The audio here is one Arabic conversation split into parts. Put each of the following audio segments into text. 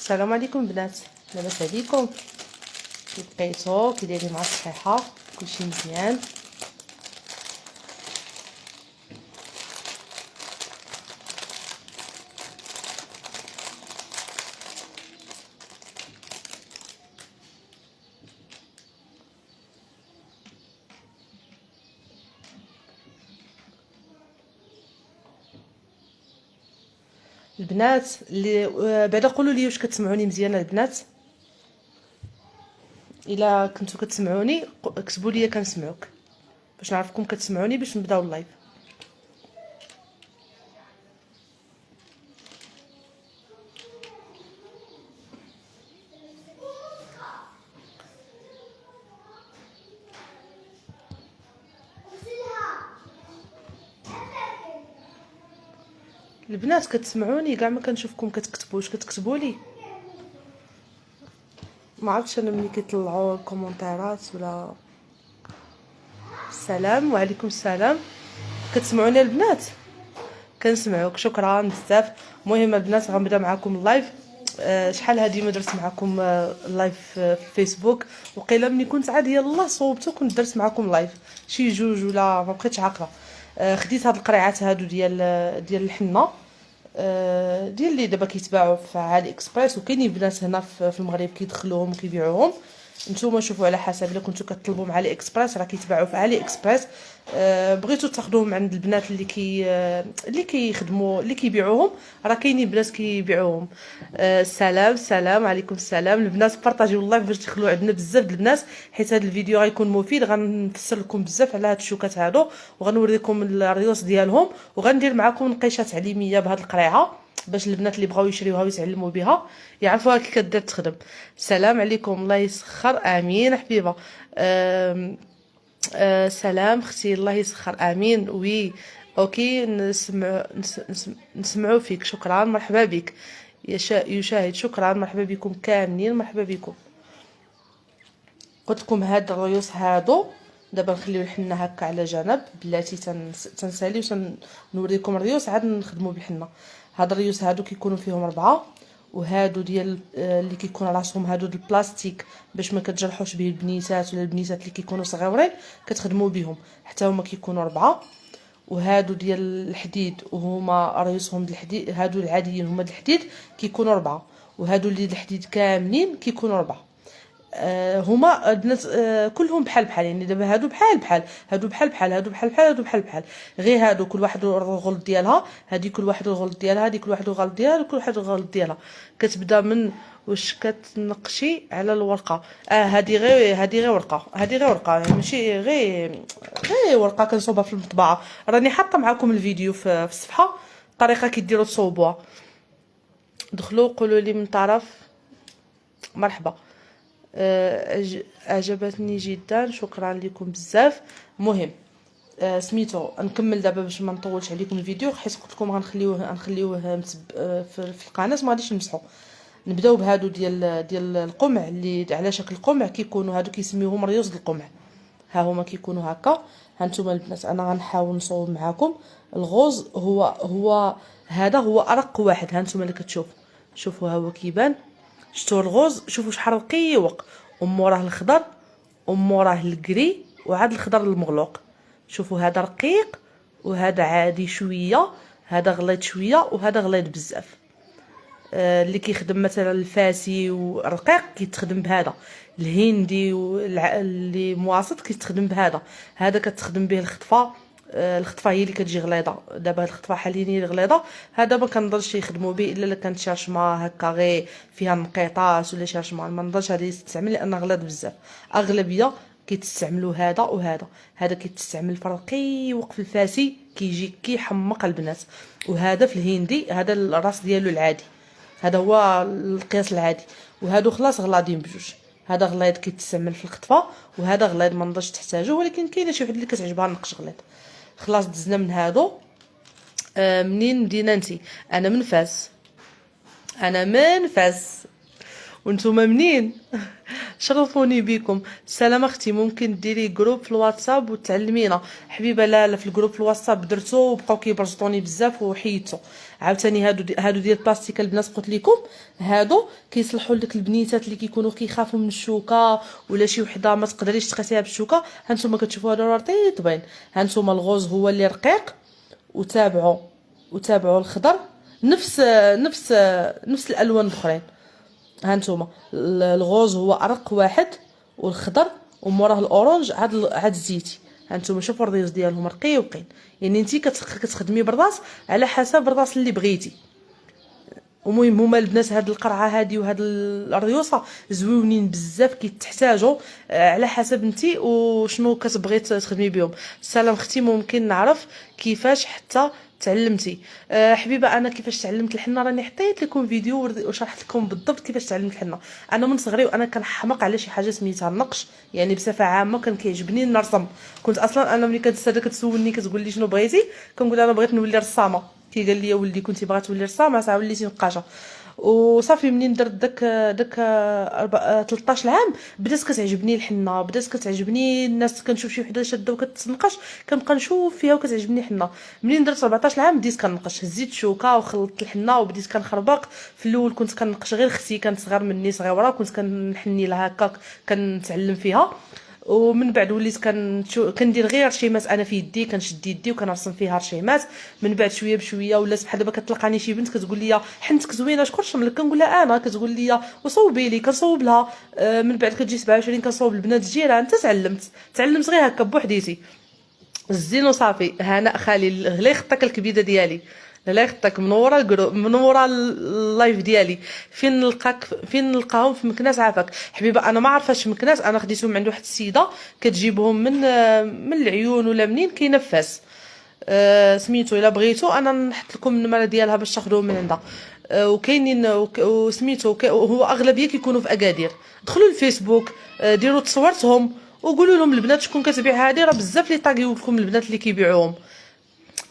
السلام عليكم البنات، لاباس عليكم؟ كي بقيتو؟ كي دايرين مع الصحيحه؟ كلشي مزيان؟ البنات اللي بعدا قولوا لي واش كتسمعوني مزيان البنات. الا كنتو كتسمعوني كتبوا لي كنسمعوك باش نعرفكم كتسمعوني باش نبداو اللايف. البنات كتسمعوني؟ كاع ما كنشوفكم كتكتبوش، كتكتبوا لي. ما عرفتش انا ملي كيطلعوا الكومونتيرات ولا. السلام وعليكم السلام. كتسمعوني البنات؟ كنسمعوك، شكرا بزاف. المهم البنات غنبدا معكم اللايف. شحال هادي ما درت معكم اللايف في فيسبوك، وقيله ملي كنت عاد يلاه صوبتو كنت درت معكم لايف شي جوج ولا ما بقيتش عاقله. خديت هاد القريعات هادو ديال الحنه، ديال اللي دابا كيتباعوا في علي اكسبريس، وكاينين بنات هنا في المغرب كيدخلوهم وكيبيعوهم. نتوما شوفوا على حسب، الا كنتو كطلبوا مع علي اكسبريس راه كيتباعوا في علي اكسبريس. بغيتو تاخذوهم عند البنات اللي كيخدموا اللي كيبيعوهم، راه كاينين بنات كيبيعوهم. السلام عليكم السلام البنات، بارطاجيو اللايف باش تدخلوا عندنا بزاف د الناس، حيت هذا الفيديو غيكون مفيد. غنفسر لكم بزاف على هاد الشوكات هادو، وغنوريكم الريوس ديالهم، وغندير معكم نقيشه تعليميه بهاد القريعه باش البنات اللي بغاو يشريوها ويتعلموا بها يعرفوها كي كدير تخدم. السلام عليكم، الله يسخر، امين حبيبه. سلام اختي، الله يسخر، امين. وي اوكي، نسمعوا فيك، شكرا، مرحبا بك. يشاهد، شكرا، مرحبا بكم كاملين، مرحبا بكم. قلت لكم هاد الريوس هادو دابا نخليو الحنه هكا على جنب، بلاتي تنسالي نوريكم الريوس عاد نخدموا بالحنه. هاد الريوس هادو كيكونوا فيهم 4، وهادو ديال اللي كيكون راسهم هادو د البلاستيك باش ما كتجرحوش به البنيتات ولا البنيتات اللي كيكونوا صغيورين كتخدموا بهم، حتى هما كيكونوا 4. وهادو ديال الحديد وهما ريوسهم د الحديد، هادو العاديين هما د الحديد كيكونوا 4، وهادو اللي د الحديد كاملين كيكونوا 4. هما البنات كلهم بحال يعني دابا هادو بحال هادو بحال هادو بحال هادو بحال غير هادو كل واحد الغلط ديالها، هادي كل واحد الغلط ديالها، هادي كل واحد الغلط ديالها، كل واحد الغلط ديالها. كتبدا من واش كتنقشي على الورقه. هادي غير ورقه، هادي غير ورقه، يعني ماشي غير ورقه كنصوبها في المطبعه. راني حاطه معكم الفيديو في الصفحه الطريقه كيديروا تصوبوها. دخلوا قولوا لي من طرف مرحبا. اعجبتني جدا، شكرا لكم بزاف. مهم سميتو نكمل دابا باش ما نطولش عليكم الفيديو، حيت قلت لكم غنخليوه في القناه، ما غاديش نمسحو. نبداو بهادو ديال القمع اللي على شكل قمع، كيكونوا هادو كيسميوهم ريوس د القمع. ها هما كيكونوا هكا. ها نتوما البنات انا غنحاول نصوب معكم. الغوز هو هذا هو ارق واحد. ها نتوما اللي كتشوفوا، شوفوا ها هو كيبان. شفتوا الغوز؟ شوفوا شحال رقيق، وموراه الخضر، وموراه الكري، وعاد الخضر المغلوق. شوفوا هذا رقيق وهذا عادي شويه، هذا غليظ شويه وهذا غليظ بزاف. اللي كيخدم مثلا الفاسي والرقيق كيتخدم بهذا، الهندي واللي مواسط كيتخدم بهذا. هذا كتخدم به الخطفه. الخطفه هي اللي كتجي غليظه. دابا الخطفه حاليا هي غليظه. هذا ما كنظنش يخدموا به الا كانت شي شماره هكا غير فيها نقيطات ولا شي شماره، ما نظنش هذا يستعمل لان غليظ بزاف. اغلبيه كيتستعملوا هذا وهذا. هذا كيتستعمل في الرقي وقف الفاسي كيجي كيحمق البنات، وهذا في الهندي هذا الراس ديالو العادي، هذا هو القياس العادي. وهادو خلاص غلاضين بجوج. هذا غليظ كيتستعمل في الخطفه، وهذا غليظ ما نضاش تحتاجوه، ولكن كاينه شي وحده اللي كتعجبها النقش غليظ. خلاص دزنا من هادو. منين مدينه انتي؟ انا من فاس. وانتوما منين؟ شرفوني بكم. سلام اختي، ممكن ديري جروب في الواتساب وتعلمينا؟ حبيبه لا في الجروب في الواتساب درتو وبقاو كيبرجطوني بزاف وحيدتو. عاوتاني هادو ديال البلاستيك البنات قلت لكم، هادو كيصلحوا لك البنيتات اللي كيكونوا كيخافوا من الشوكه ولا شي وحده ما تقدريش تقاسيها بالشوكه. هانتوما كتشوفوا هادو راه رطيط باين. هانتوما الغوز هو اللي رقيق، وتابعوا الخضر، نفس نفس الالوان الاخرين. هانتوما الغوز هو ارق واحد، والخضر وموراه الاورانج عاد الزيتي. هانتوما شوفوا الريوز ديالهم رقيقين، يعني انتي كتخدمي بالراس على حسب الراس اللي بغيتي. ومهم هما البنات هاد القرعه هادي وهاد الريوسه زويونين بزاف كيتحتاجوا على حسب نتي وشنو كتبغي تخدمي بهم. سلام اختي، ممكن نعرف كيفاش حتى تعلمتي؟ حبيبه انا كيفاش تعلمت الحنه راني حطيت لكم فيديو وشرحت لكم بالضبط كيفاش تعلمت الحنه. انا من صغري وانا كنحماق على شي حاجه سميتها النقش، يعني بصفه عامه كان كيعجبني نرسم. كنت اصلا انا ملي كتسالى كتسولني كتقول لي شنو بغيتي، كنقول انا بغيت نولي رسامه. كي قال لي ولدي كنتي باغا تولي رسامه، صافي وليتي نقاشه. وصافي منين درت داك 13 عام بدات كتعجبني الحنه، بدات كتعجبني الناس. كنشوف شي وحده شاده وكتنقش كنبقى نشوف فيها وكتعجبني الحنه. منين درت 14 عام بديت كنقش، هزيت شوكه وخلطت الحنه وبديت كنخربق. في الاول كنت كنقش غير اختي كانت صغير مني صغيره، كنت كنحني لها هكاك كنتعلم فيها. ومن بعد وليت كندير غير رشيمات انا في يدي، كنشد يدي وكنرسم فيها رشيمات. من بعد شويه بشويه ولات بحال دابا كتلقاني شي بنت كتقول لي حنتك زوينه شكون رسم لك، كنقول لها انا، كتقول لي وصوبي لي كنصوب لها. من بعد كتجي 27 كنصوب البنات الجيران. تعلمت غير هكا بوحديتي. الزين وصافي. هناء خالي الله يخطيك الكبيده ديالي، الله يخطيك، منوره الجروب، منوره اللايف ديالي. فين نلقاهم؟ في مكناس. عافاك حبيبه، انا ما عارفاش في مكناس، انا خديتهم عند واحد السيده كتجيبهم من العيون ولا منين كاينه فاس. سميتو الا بغيتو انا نحط لكم النمره ديالها باش تاخذوهم من عندها. وكاينين وسميتو هو اغلبيه كيكونوا في اكادير. دخلوا الفيسبوك، ديروا تصورتهم وقولوا لهم البنات شكون كتبيع هذه، راه بزاف لي طاغيو لكم البنات اللي كيبيعوهم.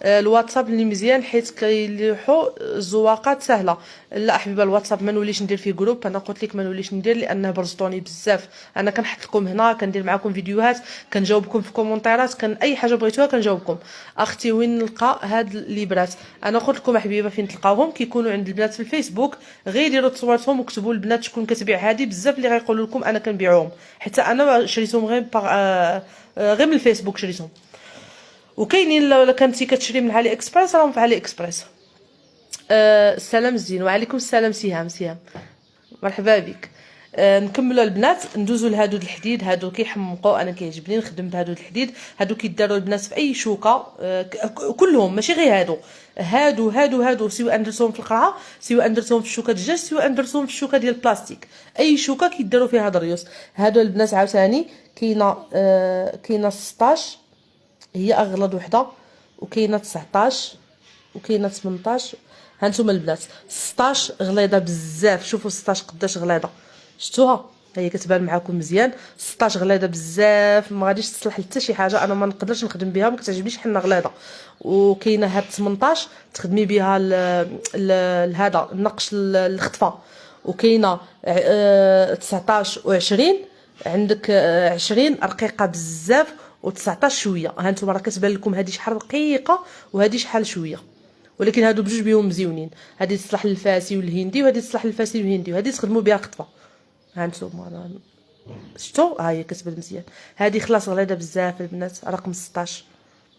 الواتساب اللي مزيان حيت كيلوحوا الزواقات سهله. لا حبيبه الواتساب ما نوليش ندير فيه جروب، انا قلت لك ما نوليش ندير لانه برزطوني بزاف. انا كنحط لكم هنا كندير معكم فيديوهات، كنجاوبكم في كومونتيرات، كان اي حاجه بغيتوها كنجاوبكم. اختي وين نلقى هاد الليبرات؟ انا قلت لكم حبيبه فين تلقاوهم، كيكونوا عند البنات في الفيسبوك. غير ديروا تصورتهم وكتبوا البنات شكون كتبيع هادي، بزاف اللي غيقولوا لكم انا كنبيعهم. حتى انا شريتهم غير من الفيسبوك شريتهم. وكاينين لو كنتي كتشري من علي اكسبريس راهم في علي اكسبريس. السلام الزين. وعليكم السلام سهام. مرحبا بك. نكملوا البنات، ندوزوا لهادو الحديد. هادو كيحمقوا، انا كيعجبني نخدم بهادو الحديد. هادو كيداروا البنات في اي شوكه، كلهم ماشي غير هادو سواء درتهم في القرعه، سواء درتهم في الشوكه دجاج، سواء درتهم في الشوكه ديال البلاستيك. اي شوكه كيداروا فيها هاد الريوس. هادو البنات عاوتاني كاينه 16 هي اغلى وحده، وكاينه 19 وكاينه 18. هانتوما البنات 16 غليظه بزاف. شوفوا 16 قداش غليظه، شفتوها؟ هي كتبان معكم مزيان. 16 غليظه بزاف، ما غاديش تصلح حتى شي حاجه، انا ما نقدرش نخدم بها، ما كتعجبنيش حنا غليظه. وكاينه هاد 18 تخدمي بها هذا النقش الخطفه. وكاينه 19 و20. عندك 20 رقيقه بزاف و19 شويه. ها انتم راه كتبان لكم هذه شحال رقيقه وهذه شحال شويه، ولكن هادو بجوج بهم مزيونين. هذه تصلح للفاسي والهندي، وهذه تصلح للفاسي والهندي، وهذه تخدموا بها خطفه. ها انتم شفتوا؟ ها هي كتبان مزيان. هذه خلاص غليظه بزاف البنات، رقم 16.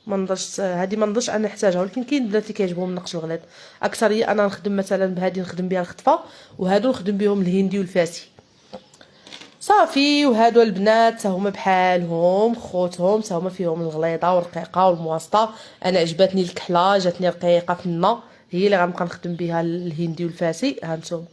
ما نضرش هذه، ما نضرش انا نحتاجها، ولكن كاين بنات اللي كيعجبهم النقش الغليظ. اكثريه انا نخدم مثلا بهذه نخدم بها الخطفه، وهادو نخدم بهم الهندي والفاسي صافي. وهادو البنات هما بحالهم خوتهم، هما فيهم الغليظه والرقيقه والمواسطه. انا عجبتني الكحله، جاتني رقيقه فنه، هي اللي غنبقى نخدم بها الهندي والفاسي. هانتوما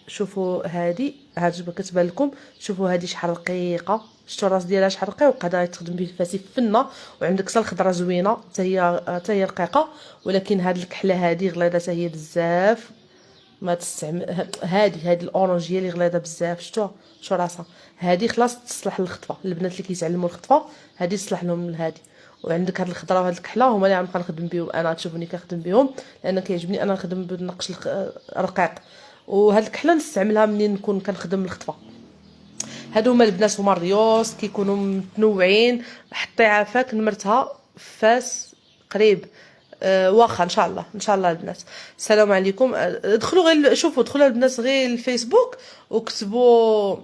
شوفوا هادي هاد كتبان لكم. شوفوا هادي شحال رقيقه، شفتوا الراس ديالها شحال رقيق، وقادره تخدم به الفاسي فنه. وعندك حتى الخضره زوينه حتى هي رقيقه. ولكن هاد الكحله هادي غليظه حتى هي بزاف، ما تستعمل. هذه الاورانج هي اللي غليظه بزاف. شفتوها؟ شو راسها؟ هذه خلاص تصلح للخطفه، البنات اللي كيتعلموا الخطفه هذه تصلح لهم لهذه. وعندك هاد الخضره وهاد الكحله هما اللي غنبقى نخدم بهم انا، تشوفوني كنخدم بهم لان كيعجبني انا نخدم بالنقش الرقيق. وهاد الكحله نستعملها منين نكون كنخدم الخطبه. هادو هما البنات، هما الريوس كيكونوا متنوعين. حطي عافاك نمرتها فاس قريب. واخا ان شاء الله ان شاء الله البنات. السلام عليكم. ادخلوا غير شوفوا، دخلوا البنات غير الفيسبوك وكتبوا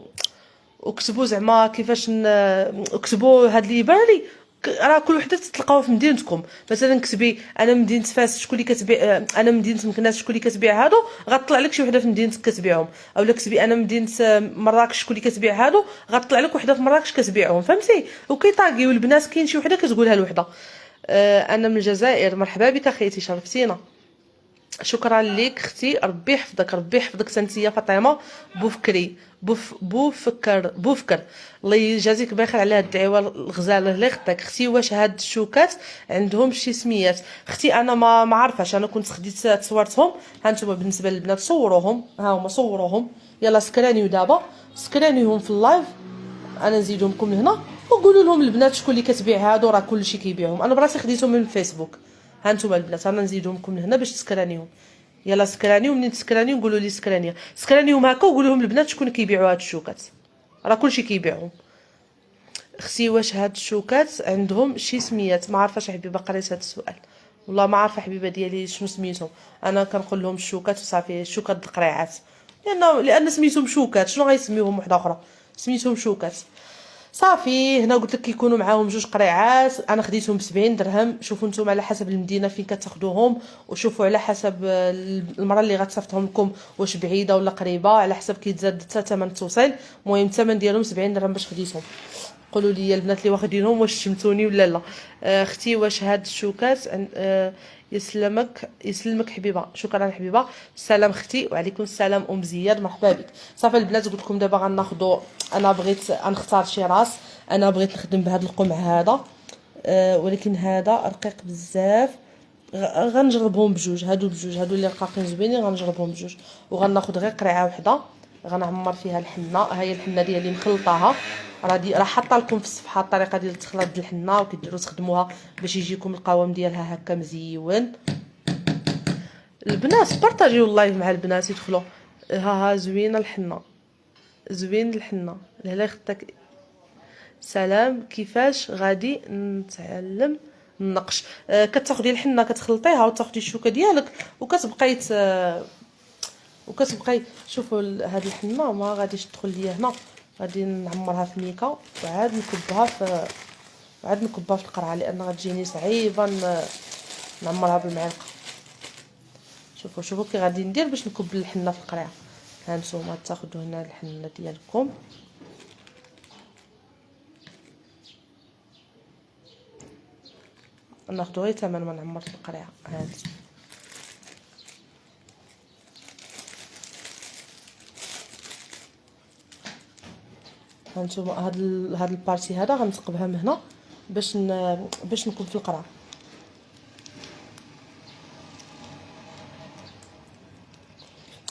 زعما كيفاش اكتبوا هاد اللي يبان لي. راه كل وحده تلقاوها في مدينتكم. مثلا كتبي انا مدينه فاس شكون اللي كتبيع، انا مدينه مكناس شكون اللي كتبيع هادو، غتطلع لك شي وحده في مدينتك كتبيعهم. اولا كتبي انا مدينه مراكش شكون اللي كتبيع هادو، غتطلع لك وحده في مراكش كتبيعهم. فهمتي؟ وكيطاغيو البنات كاين شي وحده كتقولها لوحده. انا من الجزائر. مرحبا بك اخيتي، شرفتينا. شكرا ليك اختي، ربي يحفظك ربي يحفظك. سنتيه فاطمه بوفكري بوفكر. الله يجازيك بخير على هاد الدعوه الغزاله اللي خدتك اختي. واش هاد الشوكات عندهم شي سميات اختي؟ انا ما عارفاش، انا كنت خديت تصورتهم. ها انتم بالنسبه للبنات صوروهم، ها هما صوروهم. يلا سكرانيو دابا، سكرانيوهم في اللايف. انا نزيدهم لكم لهنا وقولوا لهم البنات شكون اللي كتبيع هادو، راه كلشي كيبيعهم. انا براسي خديتهم من الفيسبوك. ها انتم البنات، انا نزيدهم لكم لهنا باش تسكرانيهم. يلا سكرانيو، منين تسكرانيو قولوا لي سكرانيه، سكرانيوهم هكا وقولوا لهم البنات شكون كيبيعوا هاد الشوكات، راه كلشي كيبيعهم. اختي واش هاد الشوكات عندهم شي سميات؟ ما عارفاش حبيبه، قريت هاد السؤال والله ما عارفه حبيبه ديالي شنو سميتهم. انا كنقول لهم الشوكات وصافي، الشوكات القريعات، لان سميتهم شوكات، شنو غيسميوهم وحده اخرى؟ سميتهم شوكات صافي. هنا قلت لك كيكونوا معاهم جوج قريعات. انا خديتهم ب70 درهم. شوفوا نتوما على حسب المدينه فين كتاخذوهم، وشوفوا على حسب المره اللي غتصيفطهم لكم واش بعيده ولا قريبه، على حسب كيتزاد حتى ثمن التوصيل. المهم الثمن ديالهم 70 درهم باش خديتهم. قولوا لي البنات اللي واخدينهم واش شمتوني ولا لا. اختي واش هاد الشوكات يسلمك حبيبه. شكرا حبيبه. السلام اختي. وعليكم السلام ام زياد، مرحبا بك. صافي البنات قلت لكم دابا غناخذوا، انا بغيت نختار شي راس. انا بغيت نخدم بهذا القمع هذا، ولكن هذا رقيق بزاف. غنجربهم بجوج، هادو بجوج، هادو اللي رقاقين زوينين غنجربهم بجوج. وغناخذ غير قرعه وحده غنعمر فيها الحنه. ها هي الحنه ديالي مخلطاها، راه حاطه لكم في الصفحه الطريقه ديال تخلط الحنه وكديروا تخدموها باش يجيكم القوام ديالها هكا مزيون. البنات بارطاجيو اللايف مع البنات يدخلوا. ها زوينه الحنه، زوين الحنه. لا خدتك. سلام، كيفاش غادي نتعلم النقش؟ كتاخدي الحنه كتخلطيها وتاخدي الشوكه ديالك وكتبقاي شوفوا هاد الحنه ما غاديش تدخل ليا هنا. غادي نعمرها في ميكا وعاد نكبها في القرعه، لان غتجيني صعيبه نعمرها بالمعلقه. شوفوا كي غادي ندير باش نكب الحنه في القرعه. ها نتوما تاخذوا هنا الحنه ديالكم، ناخذ غير ثمن ما نعمر في القرعه. هانتوما هاد البارتي هذا غنثقبها من هنا باش نكون في القرعه.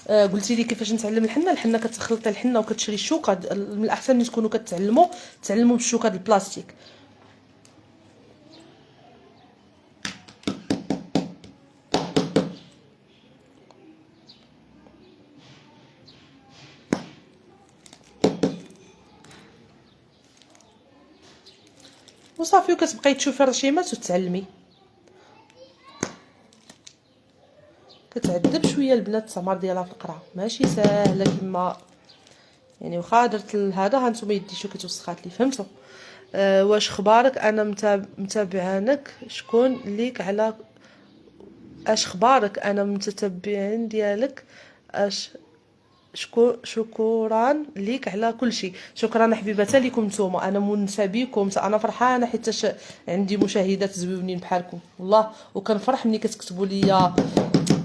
قلتي لي كيفاش نتعلم الحنه كتخلطي الحنه وكتشري الشوكه. من الاحسن ملي تكونوا كتعلموا بالشوكه ديال البلاستيك. وصافي وكتبقاي تشوفي الرشيمات وتعلمي. كتعذب شويه البنات التمر ديالها في القرعه، ماشي ساهله كما يعني. واخا درت هذا هانتوما يدي شو كتوسخات لي، فهمتوا؟ واش خبارك؟ انا متابعانك. شكون ليك على اش خبارك؟ انا متتبعين ديالك. اش شكرا ليك على كل شيء. شكرا حبيباتي ليكم نتوما، انا منسى بكم. انا فرحانه حيت عندي مشاهدات زوينين بحالكم والله. وكنفرح ملي كتكتبوا لي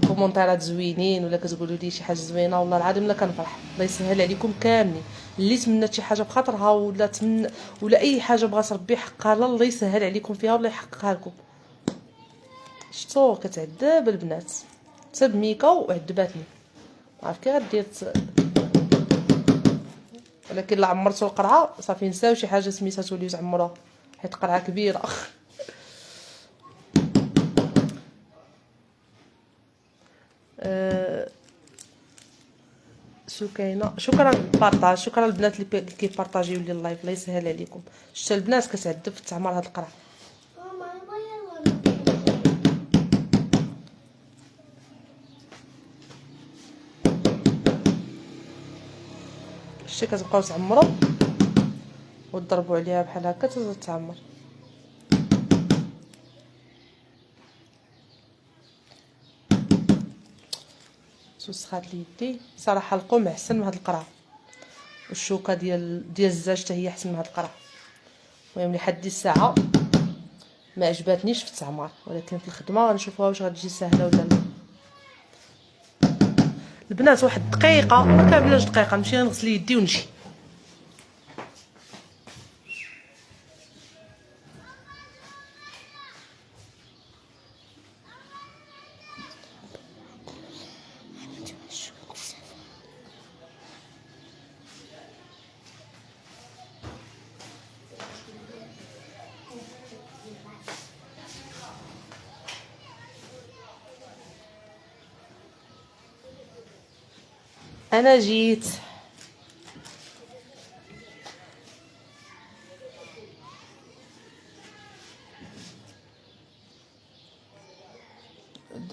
كومونتيرات زوينين ولا كتقولوا لي شي حاجه زوينه، والله العظيم لا كنفرح. الله يسهل عليكم كاملين. اللي تمنات شي حاجه بخاطرها ولا اي حاجه بغات ربي يحققها، الله يسهل عليكم فيها والله يحققها لكم. شتو كتعذب البنات تسب ميكا وعذباتني، عارف كي غدير ولكن لا عمرتو القرعه صافي نساو شي حاجه سميتها توليو تعمروها حيت قرعه كبيره. شتو كاينه. شكرا للبارطاج، شكرا للبنات اللي كيبارطاجيو لي اللايف، الله يسهل عليكم. شتا البنات كتعذب في التعمر هاد القرع. شتي كتبقاو تعمروا وتضربوا عليها بحال هكا تزيد تعمر. وسخات لي يدي صراحه. القوم احسن من هاد القرعه، والشوكه ديال الزاج حتى هي احسن من هاد القرعه. المهم لحد الساعه ما عجباتنيش في التعمار، ولكن في الخدمه غنشوفوها واش غتجي سهله ولا لا. البنات واحد دقيقه ما كاملاش دقيقه نمشي نغسل يدي ونجي. انا جيت.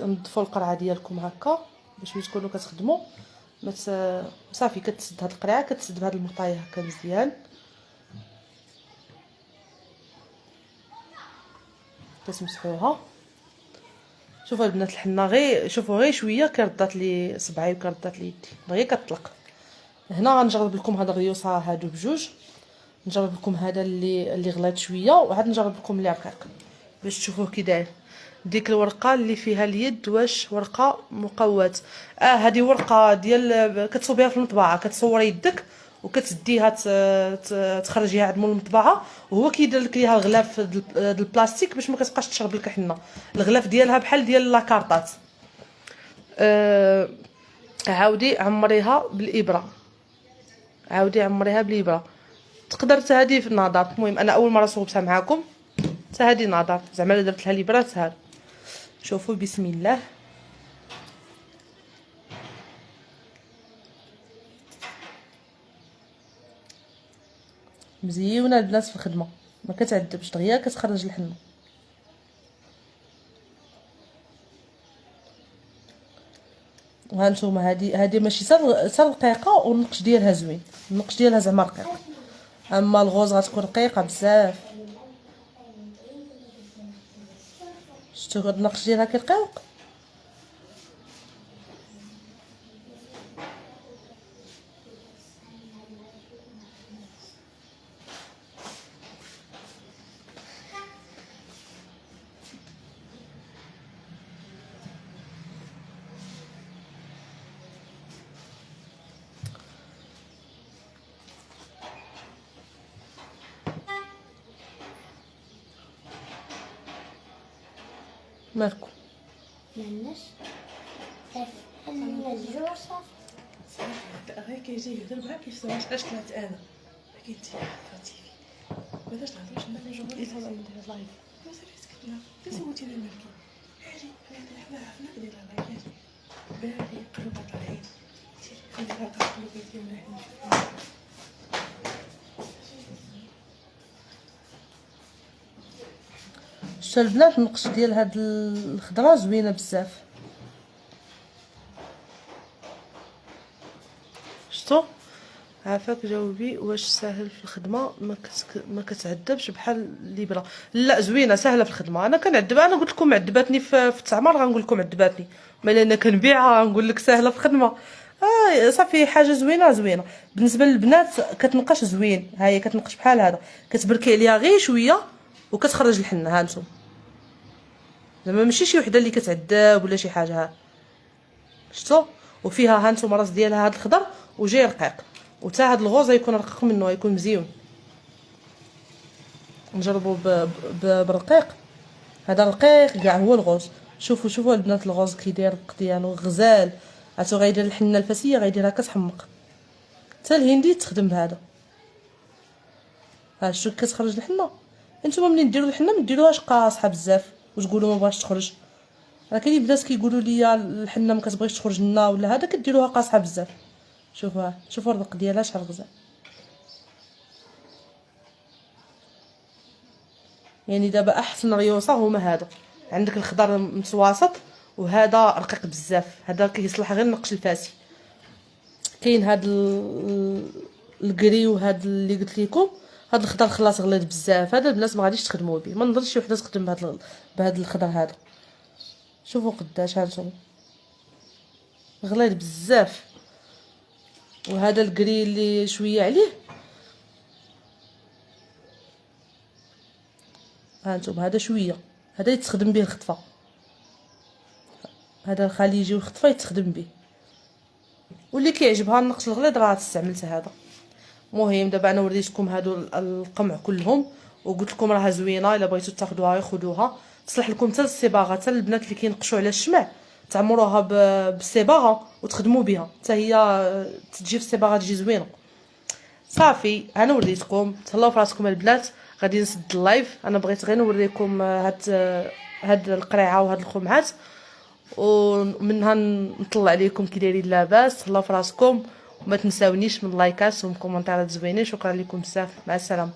نضفوا القرعه ديالكم هكا باش ملي تكونوا كتخدموا صافي كتسد هاد القرعه، كتسد بهاد المطاي هكا مزيان. كتمسحوها. شوفوا البنات الحنه غير شوفوا غير شويه كردات لي صبعي وكردات لي يدي غير كطلق. هنا غنجرب لكم هاد الريوسه هادو بجوج، نجرب لكم هذا اللي غليظ شويه، وعاد نجرب لكم اللي رقيق باش تشوفوه كي داير. ديك الورقه اللي فيها اليد واش ورقه مقوات؟ هذه ورقه ديال كتصوبيها في المطبعه، كتصوري يدك وكتديها تخرجيها عند مول المطبعه، وهو كيدير لك ليها الغلاف ديال البلاستيك باش ما كتبقاش تشرب لك حنه. الغلاف ديالها بحال ديال لاكارطات. عاودي عمريها بالابره، عاودي عمريها بالابره. تقدر حتى هذه في النظر. المهم انا اول مره صوبتها معاكم، حتى هذه نظر زعما الا درت لها الابره سهل. شوفوا بسم الله. مزيونه البنات في الخدمه، ما كتعذبش دغيا كتخرج الحنه. ها نتوما هذه ماشي سر رقيقه، والنقش ديالها زوين، النقش ديالها زعما رقيق. اما الغوز غتكون رقيقه بزاف. شفتوا هاد النقش ديالها كي رقيق. مالكم مالناش الجوع صافي غير كيجي يهضر معاك كيفاش علاش طلعت انا كيتي تيفي بلاش تهضرش لنا في الجمهور يلا ندير لايف ما صافي سكتنا تسولتي لنا مالكي هاجي حنا عرفنا دير لايف باغي قلبات على العين خلي لها قلبات ديالنا حنا شتو البنات النقش ديال هاد الخضره زوينه بزاف. شتو عافاك جاوبي واش ساهل في الخدمه؟ ما كتعذبش بحال الابره. لا زوينه سهله في الخدمه. انا كنعذبها، انا قلت لكم معذباتني في التعمر، غنقول لكم عذباتني. ملي انا كنبيعها غنقول لك سهله في الخدمه. صافي حاجه زوينه. بالنسبه للبنات كتنقش زوين، ها هي كتنقش بحال هذا، كتبركي عليها غير شويه وكتخرج الحنه. ها انتم زعما ماشي شي وحده اللي كتعذب ولا شي حاجه. ها شفتوا؟ وفيها ها انتم راس ديالها هذا الخضر وجاي رقيق، وتا هاد الغوز يكون رقيق منه، يكون مزيون. نجربوا برقيق. هذا رقيق كاع هو الغوز. شوفوا البنات الغوز كي داير ديالو غزال. عرفتو غيدير الحنه الفاسيه غيديرها كتحمق. حتى الهندي تخدم بهذا. ها شتو كتخرج الحنه. نتوما منين ديروا الحنه ما ديروهاش قاصحه بزاف وتقولوا ما بغاش تخرج. راه كاينين بنات كيقولوا لي الحنه ما كتبغيش تخرج لنا ولا هذا كديروها قاصحه بزاف. شوفوا الرق ديالها شحال غزال. يعني دابا احسن ريوسه هما هادو. عندك الخضر متوسط وهذا رقيق بزاف. هذا كيصلح غير نقش الفاسي. كاين هاد الكري وهاد اللي قلت لكم. هاد الخضر خلاص غليظ بزاف. هذا البنات ما غاديش تخدموا به. ما نظنش شي وحده تخدم بهاد الخضر هذا. شوفوا قداش هانتوما غليظ بزاف. وهذا الكري اللي شويه عليه هانتوما هذا شويه. هذا يتخدم به الخطفه. هذا الخليجي والخطفه يتخدم به. واللي كيعجبها النقش الغليظ راه تستعمل هذا. المهم دابا انا وريتكم هادو القمع كلهم وقلت لكم راها زوينه. الا بغيتو تاخذوها خذوها. تصلح لكم حتى الصباغه. حتى البنات اللي كينقشوا على الشمع تعمروها بالصباغه وتخدموا بها حتى هي تجي في الصباغه تجي زوينه. صافي انا وريتكم. تهلاو فراسكم البنات. غادي نسد اللايف. انا بغيت غير نوريكم هاد القريعه وهاد الخمعات ومنها نطلع عليكم كي دايرين لاباس. تهلاو فراسكم وما تنساونيش من اللايكات والكومنتات زوينين. شكرا لكم بزاف. مع السلامه.